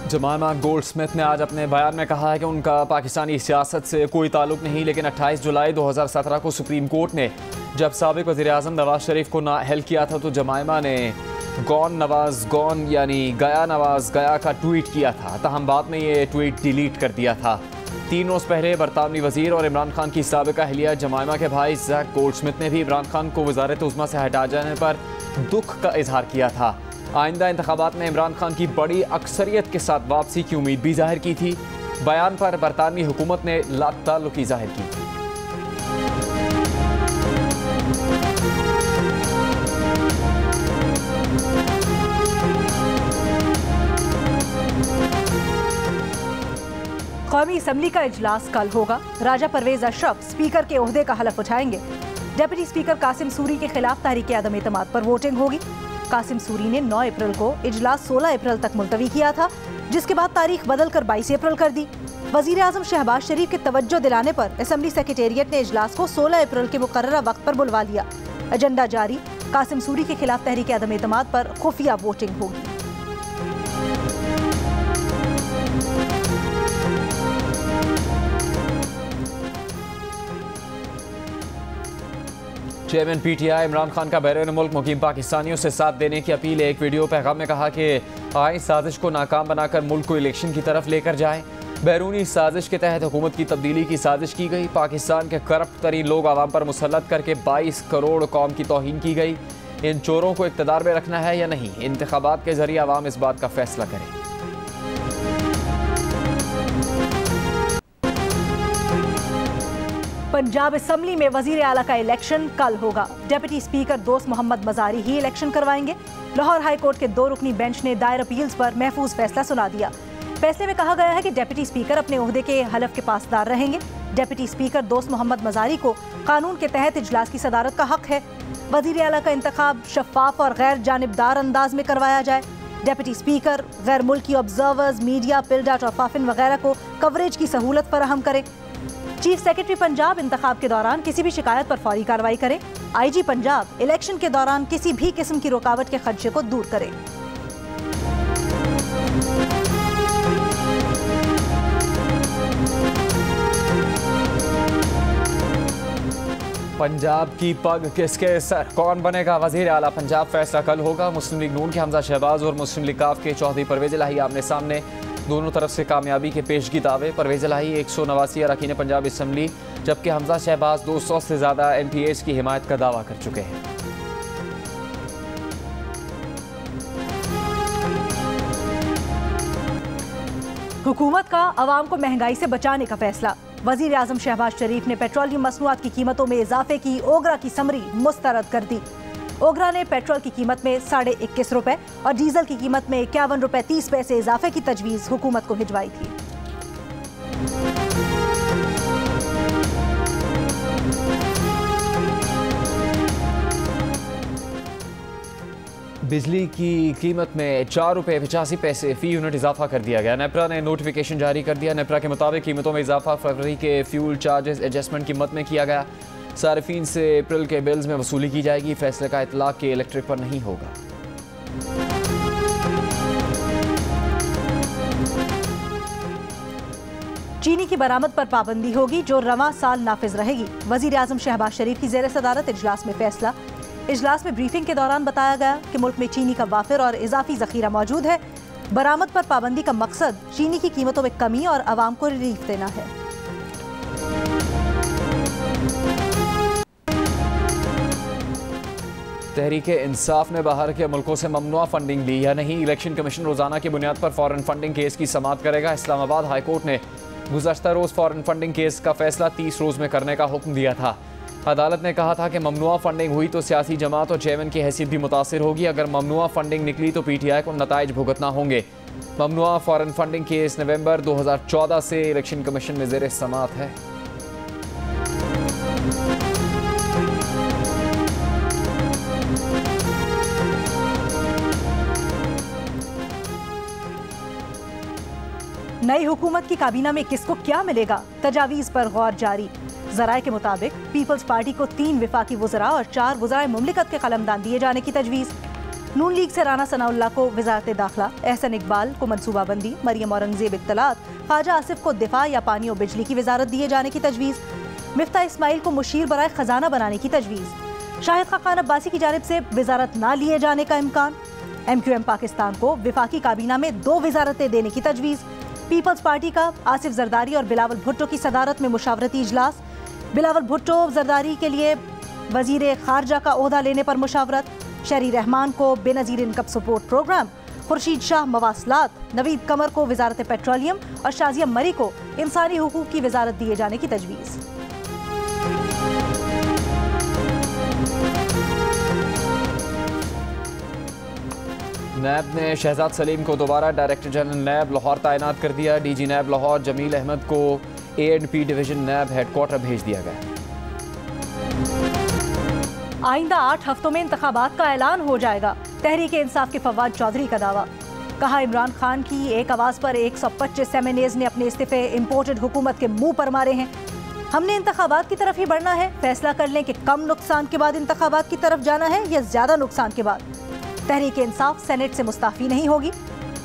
जमायमा Goldsmith ने आज अपने बयान में कहा है कि उनका पाकिस्तानी सियासत से कोई ताल्लुक नहीं, लेकिन 28 जुलाई 2017 को सुप्रीम कोर्ट ने जब साबिक वज़ीर-ए-आज़म नवाज शरीफ को नाअहल किया था तो जमायमा ने गॉन नवाज गॉन यानी गया नवाज गया का ट्वीट किया था। तहम बाद में ये ट्वीट डिलीट कर दिया था। 3 रोज़ पहले बरतानवी वज़ीर और इमरान खान की साबिका अहलिया जमायमा के भाई ज़ैक गोल्डस्मिथ ने भी इमरान खान को वज़ारत उज़्मा से हटा जाने पर दुख का इजहार किया था। आइंदा इंतखाबात में इमरान खान की बड़ी अक्सरियत के साथ वापसी की उम्मीद भी जाहिर की थी। बयान पर बरतानवी हुकूमत ने लाताल्लुकी जाहिर की। कौमी असम्बली का इजलास कल होगा। राजा परवेज अशरफ स्पीकर के ओहदे का हलफ उठाएंगे। डेप्यूटी स्पीकर कासिम सूरी के खिलाफ तहरीक अदम एतमाद पर वोटिंग होगी। कासिम सूरी ने 9 अप्रैल को इजलास 16 अप्रैल तक मुलतवी किया था, जिसके बाद तारीख बदलकर 22 अप्रैल कर दी। वजीर आजम शहबाज शरीफ के तवज्जो दिलाने पर असम्बली सेक्रेटेरिएट ने इजलास को 16 अप्रैल के मुकर्ररा वक्त पर बुलवा लिया। एजेंडा जारी। कासिम सूरी के खिलाफ तहरीक अदम एतमाद पर खुफिया वोटिंग होगी। चेयरमैन पीटीआई इमरान खान का बैरून मुल्क मुकीम पाकिस्तानियों से साथ देने की अपील। एक वीडियो पैगाम में कहा कि आए साजिश को नाकाम बनाकर मुल्क को इलेक्शन की तरफ लेकर जाएं। बैरूनी साजिश के तहत हुकूमत की तब्दीली की साजिश की गई। पाकिस्तान के करप्ट तरीन लोग आवाम पर मुसल्लत करके 22 करोड़ कौम की तौहीन की गई। इन चोरों को इक़्तिदार में रखना है या नहीं, इंतखाबात के जरिए आवाम इस बात का फैसला करें। पंजाब असम्बली में वजीर आला का इलेक्शन कल होगा। डेप्यूटी स्पीकर दोस्त मोहम्मद मजारी ही इलेक्शन करवाएंगे। लाहौर हाई कोर्ट के 2 रुकनी बेंच ने दायर अपील्स पर महफूज फैसला सुना दिया। फैसले में कहा गया है कि डेप्यूटी स्पीकर अपने ओहदे के हलफ के पासदार रहेंगे। डेप्यूटी स्पीकर दोस्त मोहम्मद मजारी को कानून के तहत इजलास की सदारत का हक है। वजीर आला का इंतखाब शफाफ और गैर जानिबदार अंदाज में करवाया जाए। डेप्यूटी स्पीकर गैर मुल्की ऑब्जर्वर्स, मीडिया, पिलडाट और फाफिन वगैरह को कवरेज की सहूलत फराहम करे। चीफ सेक्रेटरी पंजाब इंतखाब के दौरान किसी भी शिकायत पर फौरी कार्रवाई करे। आईजी पंजाब इलेक्शन के दौरान किसी भी किस्म की रुकावट के खदशे को दूर करे। पंजाब की पग किसके सर, कौन बनेगा वजीर आला पंजाब, फैसला कल होगा। मुस्लिम लीग नून के हमजा शहबाज और मुस्लिम लीग काफ के चौधरी परवेज इलाही आमने सामने। दोनों तरफ से कामयाबी के पेशगी दावे। परवेज इलाही 189 अरकान पंजाब असम्बली, जबकि हमजा शहबाज 200 से ज़्यादा MPAs की हिमायत का दावा कर चुके हैं। हुकूमत का अवाम को महंगाई से बचाने का फैसला। वजीर आजम शहबाज शरीफ ने पेट्रोलियम मसनूआत की कीमतों में इजाफे की ओगरा की समरी मुस्तरद कर दी। ओगरा ने पेट्रोल की कीमत में 21.5 रुपए और डीजल की कीमत में 51 रुपए 30 पैसे इजाफे की तजवीज़ हुकूमत को भिजवाई थी। बिजली की कीमत में 4 रुपये 85 पैसे फ़ी यूनिट इजाफा कर दिया गया। नेपरा ने नोटिफिकेशन जारी कर दिया। नेपरा के मुताबिक कीमतों में इजाफा फरवरी के फ्यूल चार्जेस एडजस्टमेंट कीमत में किया गया। सार्फिन से अप्रैल के बिल्स में वसूली की जाएगी। फैसले का इतलाक के इलेक्ट्रिक पर नहीं होगा। चीनी की बरामद पर पाबंदी होगी जो रवां साल नाफिज रहेगी। वजीर आजम शहबाज शरीफ की ज़ेर सदारत इजलास में फैसला। इजलास में ब्रीफिंग के दौरान बताया गया कि मुल्क में चीनी का वाफिर और इजाफी जखीरा मौजूद है। बरामद पर पाबंदी का मकसद चीनी की कीमतों में कमी और आवाम को रिलीफ देना है। तहरीक इंसाफ ने बाहर के मुल्कों से ममनुआ फंडिंग ली या नहीं, इलेक्शन कमीशन रोजाना की बुनियाद पर फॉरेन फंडिंग केस की समाअत करेगा। इस्लामाबाद हाई कोर्ट ने गुज़श्ता रोज़ फॉरेन फंडिंग केस का फैसला 30 रोज़ में करने का हुक्म दिया था। अदालत ने कहा था कि ममनुआ फंडिंग हुई तो सियासी जमात और चेयरमैन की हैसियत भी मुतासिर होगी। अगर ममनुआ फंडिंग निकली तो PTI को नताइज भुगतना होंगे। ममनुआ फॉरेन फंडिंग केस नवंबर 2014 से इलेक्शन कमीशन में ज़ेर समाअत है। नई हुकूमत की काबीना में किसको क्या मिलेगा, तजावीज़ पर गौर जारी। ज़राए के मुताबिक पीपल्स पार्टी को 3 विफाकी वज़रा और 4 वज़राए मुमलिकत के कलमदान दिए जाने की तजवीज़। नून लीग से राना सनाउल्लाह को वजारत दाखिला, एहसन इकबाल को मनसूबाबंदी, मरियम औरंगजेब इत्तलात, ख्वाजा आसिफ को दिफा या पानी और बिजली की वजारत दिए जाने की तजवीज़, मिफ्ता इस्माइल को मुशीर बराए खजाना बनाने की तजवीज़, शाहिद खान अब्बासी की जानिब से वजारत ना लिए जाने का इम्कान, MQM पाकिस्तान को विफाकी काबीना में 2 वजारतें देने की तजवीज़, पीपल्स पार्टी का आसिफ जरदारी और बिलावल भुट्टो की सदारत में मुशावरती इजलास, बिलावल भुट्टो जरदारी के लिए वजीर खारजा का ओहदा लेने पर मुशावरत, शहरी रहमान को Benazir income support program, Khursheed Shah मवासलात, नवीद कमर को वजारत पेट्रोलियम और शाजिया मरी को इंसानी हुकूक की वजारत दिए जाने की तजवीज़। नैब ने शहजाद सलीम को दोबारा डायरेक्टर जनरल नैब लाहौर तैनात कर दिया। DG नैब लाहौर जमील अहमद को A&P डिवीजन नैब हेडक्वार्टर भेज दिया गया। आइंदा 8 हफ्तों में इंतखाबात का ऐलान हो जाएगा, तहरीक इंसाफ के फवाद चौधरी का दावा। कहा, इमरान खान की एक आवाज़ पर 125 MNAs ने अपने इस्तीफे इम्पोर्टेड हुकूमत के मुंह पर मारे हैं। हमने इंतखाबात की तरफ ही बढ़ना है, फैसला कर लें कि कम नुकसान के बाद इंतखाबात की तरफ जाना है या ज़्यादा नुकसान के बाद। तहरीक इंसाफ सेनेट से मुस्ताफ़ी नहीं होगी।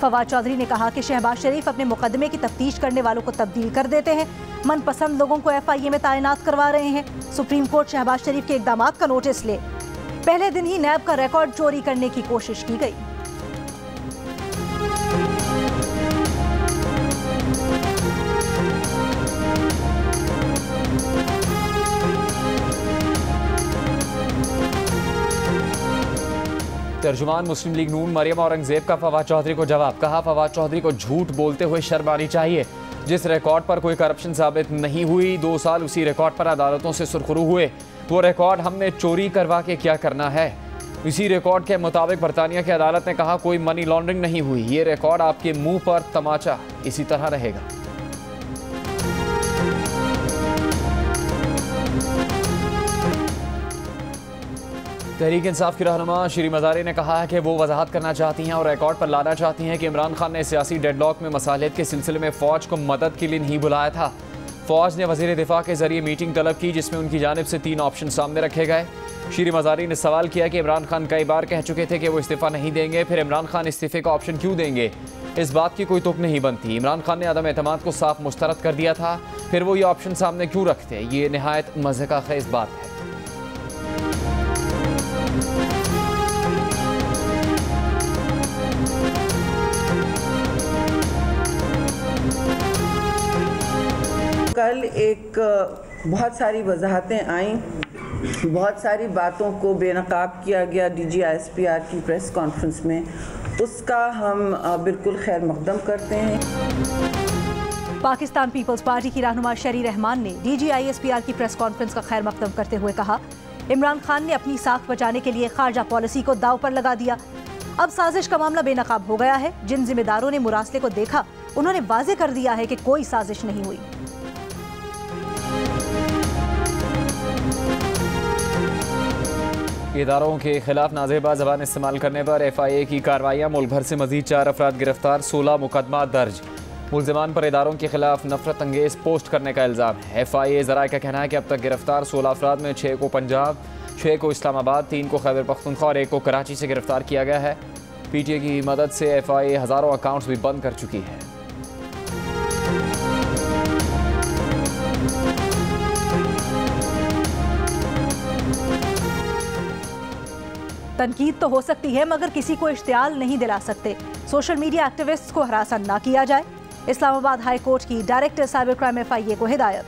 फवाद चौधरी ने कहा कि शहबाज शरीफ अपने मुकदमे की तफ्तीश करने वालों को तब्दील कर देते हैं, मनपसंद लोगों को FIA में तैनात करवा रहे हैं। सुप्रीम कोर्ट शहबाज शरीफ के इक़दामात का नोटिस ले। पहले दिन ही नैब का रिकॉर्ड चोरी करने की कोशिश की गई। तर्जुमान मुस्लिम लीग नून मरियम औरंगजेब का फवाद चौधरी को जवाब। कहा, फवाद चौधरी को झूठ बोलते हुए शर्म आनी चाहिए। जिस रिकॉर्ड पर कोई करप्शन साबित नहीं हुई, 2 साल उसी रिकॉर्ड पर अदालतों से सुरखरू हुए। वो रिकॉर्ड हमने चोरी करवा के क्या करना है। इसी रिकॉर्ड के मुताबिक बरतानिया की अदालत ने कहा कोई मनी लॉन्ड्रिंग नहीं हुई। ये रिकॉर्ड आपके मुंह पर तमाचा इसी तरह रहेगा। तहरीक इंसाफ की रहनुमा श्री मज़ारी ने कहा है कि वो वजाहत करना चाहती हैं और रिकॉर्ड पर लाना चाहती हैं कि इमरान खान ने सियासी डेडलॉक में मसालियत के सिलसिले में फ़ौज को मदद के लिए नहीं बुलाया था। फ़ौज ने वज़ीर दिफा के ज़रिए मीटिंग तलब की, जिसमें उनकी जानिब से 3 ऑप्शन सामने रखे गए। श्री मज़ारी ने सवाल किया कि इमरान खान कई बार कह चुके थे कि वो इस्तीफ़ा नहीं देंगे, फिर इमरान खान इस्तीफ़े का ऑप्शन क्यों देंगे। इस बात की कोई तुक नहीं बनती। इमरान खान ने अदम एतमाद को साफ मुस्तरद कर दिया था, फिर वो ये ऑप्शन सामने क्यों रखते। ये नहायत मज़े का खेज़ बात है। कल एक बहुत सारी वजाहतें आईं, बहुत सारी बातों को बेनकाब किया गया DG ISPR की प्रेस कॉन्फ्रेंस में। उसका हम बिल्कुल खैर मकदम करते हैं। पाकिस्तान पीपल्स पार्टी की रहनुमा शहरी रहमान ने DG ISPR की प्रेस कॉन्फ्रेंस का खैर मकदम करते हुए कहा, इमरान खान ने अपनी साख बचाने के लिए खारजा पॉलिसी को दाव पर लगा दिया। अब साजिश का मामला बेनकाब हो गया है। जिन जिम्मेदारों ने मुरासले को देखा, उन्होंने वाजे कर दिया है कि कोई साजिश नहीं हुई। इदारों के खिलाफ नाज़ेबा ज़बान इस्तेमाल करने पर FIA की कार्रवाइयाँ। मुल्क भर से मजीद 4 अफराद गिरफ्तार, 16 मुकदमा दर्ज। मुल्ज़िमान पर इदारों के खिलाफ नफरत अंगेज़ पोस्ट करने का इल्ज़ाम है। FIA ज़राए का कहना है कि अब तक गिरफ्तार 16 अफराद में 6 को पंजाब, 6 को इस्लामाबाद, 3 को खैबर पख्तूनख्वा और 1 को कराची से गिरफ्तार किया गया है। PTA की मदद से FIA हज़ारों अकाउंट्स भी बंद कर चुकी है। तनकीद तो हो सकती है, मगर किसी को इश्तियाल नहीं दिला सकते। सोशल मीडिया एक्टिविस्ट्स को हरासा ना किया जाए। इस्लामाबाद हाई कोर्ट की डायरेक्टर साइबर क्राइम FIA को हिदायत।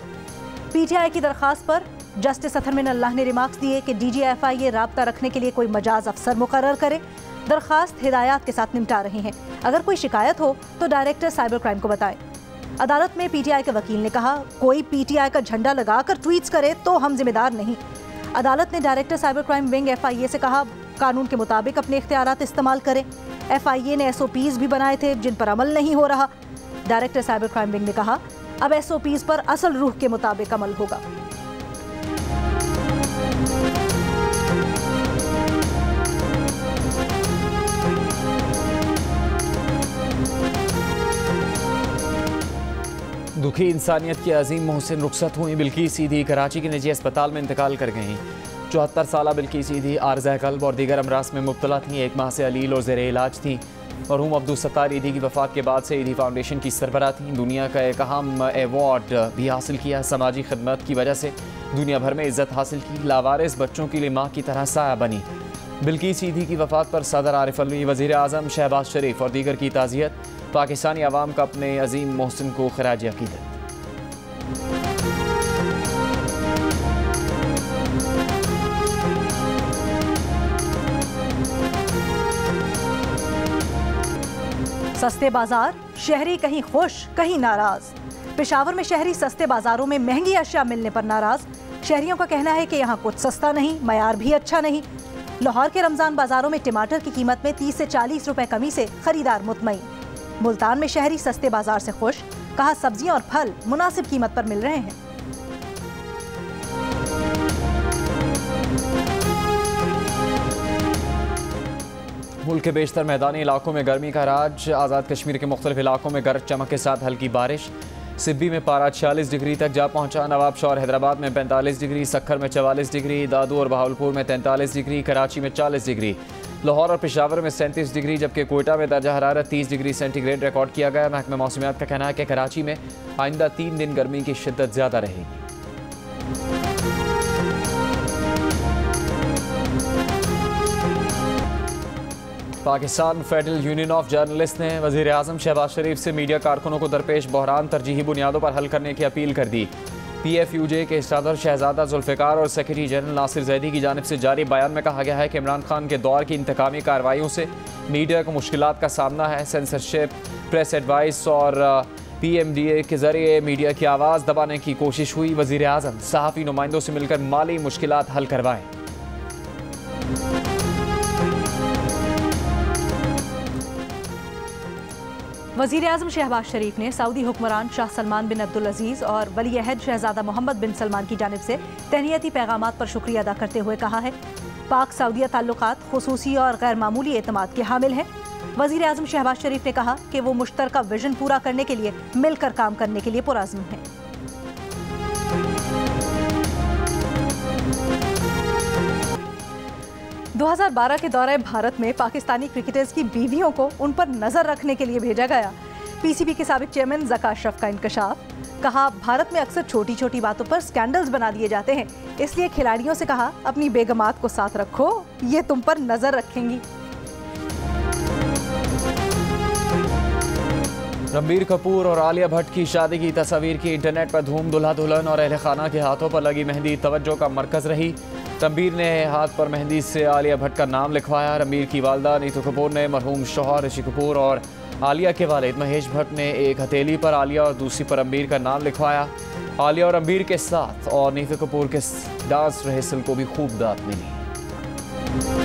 PTI की दरख्वास्त पर जस्टिस अथर मिन अल्लाह ने रिमार्क्स दिए कि DG FIA राब्ता रखने के लिए कोई मजाज अफसर मुकर्रर करे। दरख्वास्त हिदायत के साथ निपटा रहे हैं। अगर कोई शिकायत हो तो डायरेक्टर साइबर क्राइम को बताएं। अदालत में PTI के वकील ने कहा, कोई PTI का झंडा लगाकर ट्वीट्स करे तो हम जिम्मेदार नहीं। अदालत ने director cyber crime wing FIA से कहा, कानून के मुताबिक अपने इख्तियारात इस्तेमाल करें। FIA ने SOPs भी बनाए थे जिन पर अमल नहीं हो रहा। डायरेक्टर साइबर क्राइम विंग ने कहा, अब SOPs पर असल रूह के मुताबिक अमल होगा। दुखी इंसानियत की अजीम मोहसिन रुखसत हुई। बिल्किस सीधी कराची के निजी अस्पताल में इंतकाल कर गईं। 74 साल बिल्किस ईदी आर्ज़ा कल्ब और दीगर अमराज में मुब्तला थी। 1 माह से अलील और ज़ेरे इलाज थी। मरहूम अब्दुल सत्तार ईदी की वफ़ात के बाद से ईदी फाउंडेशन की सरबराह थी। दुनिया का एक अहम एवॉर्ड भी हासिल किया। समाजी खदमत की वजह से दुनिया भर में इज़्ज़त हासिल की। लावारिस बच्चों के लिए माँ की तरह साया बनी। बिल्किस ईदी की वफ़ात पर सदर आरिफ अलवी, वज़ीर आज़म शहबाज शरीफ और दीगर की ताज़ियत। पाकिस्तानी अवाम का अपने अजीम मोहसिन को खराज अक़ीदत। सस्ते बाजार, शहरी कहीं खुश कहीं नाराज। पेशावर में शहरी सस्ते बाजारों में महंगी अशिया मिलने पर नाराज। शहरियों का कहना है कि यहाँ कुछ सस्ता नहीं, मयार भी अच्छा नहीं। लाहौर के रमजान बाजारों में टमाटर की कीमत में 30 से 40 रुपए कमी से खरीदार मुतमईन। मुल्तान में शहरी सस्ते बाजार से खुश, कहा सब्जियां और फल मुनासिब कीमत पर मिल रहे हैं। मुल्क के बेशतर मैदानी इलाकों में गर्मी का राज। आज़ाद कश्मीर के मुख्तलिफ इलाकों में गरज चमक के साथ हल्की बारिश। सिब्बी में पारा 46 डिग्री तक जा पहुंचा। नवाबशाह हैदराबाद में 45 डिग्री, सक्खर में 44 डिग्री, दादू और बहावलपुर में 43 डिग्री, कराची में 40 डिग्री, लाहौर और पेशावर में 37 डिग्री, जबकि कोयटा में दर्जा हरारत 30 डिग्री सेंटीग्रेड रिकॉर्ड किया गया। महकमा मौसमियात का कहना है कि कराची में आइंदा 3 दिन गर्मी की शिद्दत ज़्यादा रहेगी। Pakistan federal union of journalist ने वज़ीर आज़म शहबाज शरीफ से मीडिया कारकुनों को दरपेश बहरान तरजीही बुनियादों पर हल करने की अपील कर दी। PFUJ के सदर शहजादा जुल्फ़िकार और सेक्रेटरी जनरल नासिर ज़ैदी की जानिब से जारी बयान में कहा गया है कि इमरान खान के दौर की इंतकामी कार्रवाइयों से मीडिया को मुश्किलात का सामना है। सेंसरशिप, प्रेस एडवाइस और PMDA के ज़रिए मीडिया की आवाज़ दबाने की कोशिश हुई। वज़ीर आज़म सहाफ़ी नुमाइंदों से मिलकर माली मुश्किलात हल करवाएं। वज़ीर आज़म शहबाज शरीफ ने सऊदी हुक्मरान शाह सलमान बिन अब्दुल अजीज़ और वली अहद शहजादा मोहम्मद बिन सलमान की जानिब से तहनीती पैगामात पर शुक्रिया अदा करते हुए कहा है पाक सऊदिया ताल्लुकात खुसूसी और गैर मामूली एतमाद के हामिल हैं। वज़ीर आज़म शहबाज शरीफ ने कहा कि वो मुश्तरका विजन पूरा करने के लिए मिलकर काम करने के लिए पुरअज़्म हैं। 2012 के दौरे भारत में पाकिस्तानी क्रिकेटर्स की बीवियों को उन पर नजर रखने के लिए भेजा गया। PCB के साबिक चेयरमैन ज़का अशरफ का इंकशाफ। कहा भारत में अक्सर छोटी छोटी बातों पर स्कैंडल्स बना दिए जाते हैं, इसलिए खिलाड़ियों से कहा अपनी बेगमात को साथ रखो, ये तुम पर नजर रखेंगी। रणबीर कपूर और आलिया भट्ट की शादी की तस्वीर की इंटरनेट पर धूम। दुल्हा दुल्हन और अहले खाना के हाथों पर लगी मेहंदी तवज्जो का मरकज रही। रणबीर ने हाथ पर मेहंदी से आलिया भट्ट का नाम लिखवाया। रणबीर की वालदा नीतू कपूर ने मरहूम शौहर ऋषि कपूर और आलिया के वालिद महेश भट्ट ने एक हथेली पर आलिया और दूसरी पर रणबीर का नाम लिखवाया। आलिया और रणबीर के साथ और नीतू कपूर के डांस रिहर्सल को भी खूब दाद मिली।